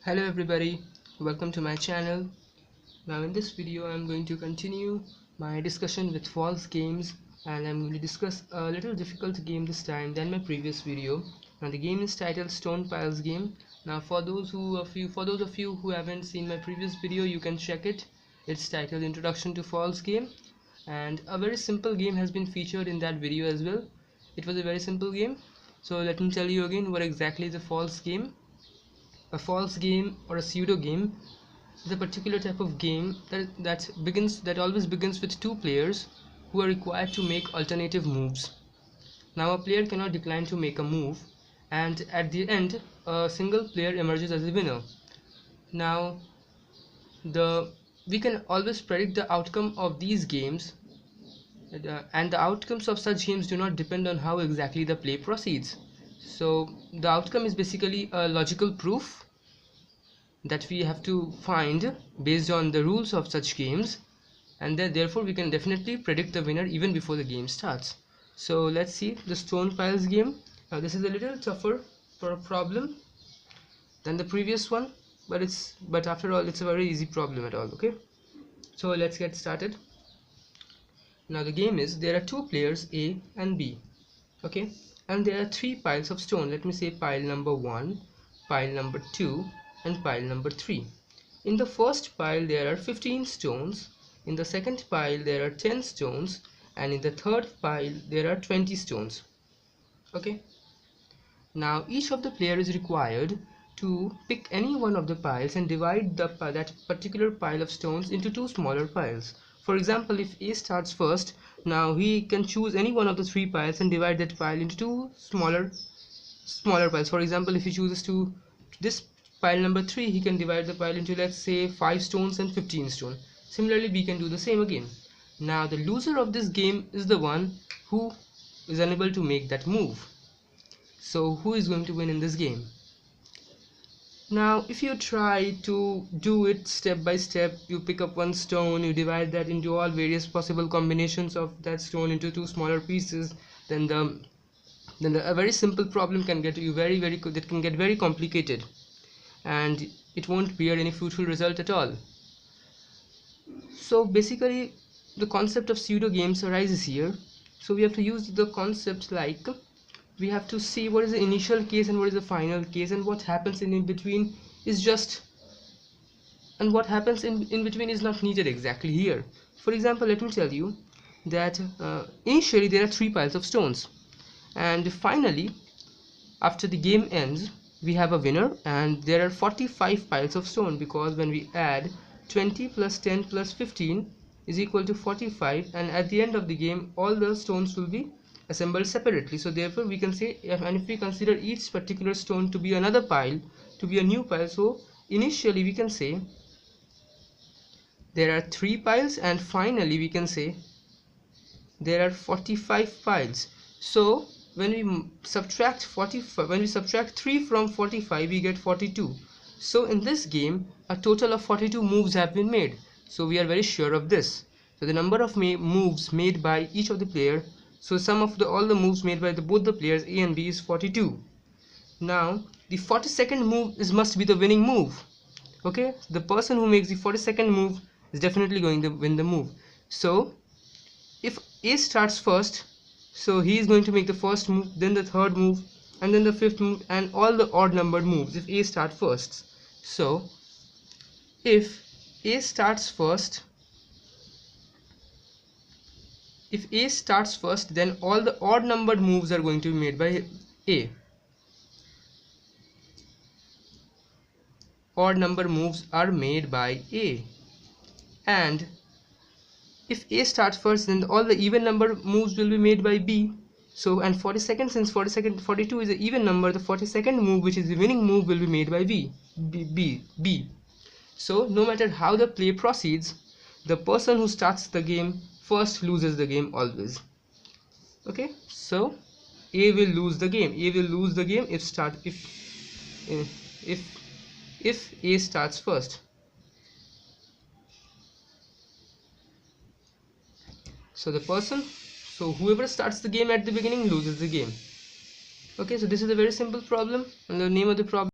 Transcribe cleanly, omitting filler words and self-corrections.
Hello everybody, welcome to my channel. Now in this video I'm going to continue my discussion with false games, and I'm going to discuss a little difficult game this time than my previous video. Now the game is titled Stone Piles Game. Now for those of you who haven't seen my previous video, you can check it. It's titled Introduction to False Game, and a very simple game has been featured in that video as well. It was a very simple game. So let me tell you again what exactly is a false game. A false game or a pseudo game is a particular type of game that always begins with two players who are required to make alternative moves. Now a player cannot decline to make a move, and at the end a single player emerges as a winner. Now we can always predict the outcome of these games, and the outcomes of such games do not depend on how exactly the play proceeds. So the outcome is basically a logical proof that we have to find based on the rules of such games, and therefore we can definitely predict the winner even before the game starts. So let's see the Stone Piles game. Now this is a little tougher for a problem than the previous one, but after all it's a very easy problem at all. Okay, so let's get started. Now the game is, there are two players A and B, okay, and there are three piles of stone. Let me say pile number 1, pile number 2 and pile number 3. In the first pile there are 15 stones, in the second pile there are 10 stones, and in the third pile there are 20 stones. Okay, now each of the players is required to pick any one of the piles and divide that particular pile of stones into two smaller piles. For example, if A starts first, now he can choose any one of the three piles and divide that pile into two smaller piles. For example, if he chooses to this pile number 3, he can divide the pile into, let's say, 5 stones and 15 stones. Similarly, we can do the same again. Now the loser of this game is the one who is unable to make that move. So who is going to win in this game? Now if you try to do it step by step, you pick up one stone, you divide that into all various possible combinations of that stone into two smaller pieces, then a very simple problem can get very complicated, and it won't bear any fruitful result at all. So basically the concept of pseudo games arises here. So we have to use the concept like, we have to see what is the initial case and what is the final case, and what happens in between is not needed exactly here. For example, let me tell you that initially there are 3 piles of stones, and finally after the game ends we have a winner, and there are 45 piles of stone, because when we add 20 plus 10 plus 15 is equal to 45, and at the end of the game all the stones will be assembled separately. So therefore we can say, if we consider each particular stone to be another pile, to be a new pile, so initially we can say there are 3 piles, and finally we can say there are 45 piles. So when we subtract 3 from 45, we get 42. So in this game a total of 42 moves have been made. So we are very sure of this. So the number of moves made by each of the player, so sum of all the moves made by both the players A and B is 42. Now the 42nd move must be the winning move. Okay, the person who makes the 42nd move is definitely going to win the move. So if A starts first, so he is going to make the first move, then the third move, and then the fifth move, and all the odd numbered moves if A starts first. So if A starts first, then all the odd numbered moves are going to be made by A. Odd number moves are made by A. And if A starts first, then all the even number moves will be made by B. So, and 42nd, since 42 is an even number, the 42nd move, which is the winning move, will be made by B. So no matter how the play proceeds, the person who starts the game first loses the game always. Okay, so A will lose the game. If A starts first. So whoever starts the game at the beginning loses the game. Okay, so this is a very simple problem, and the name of the problem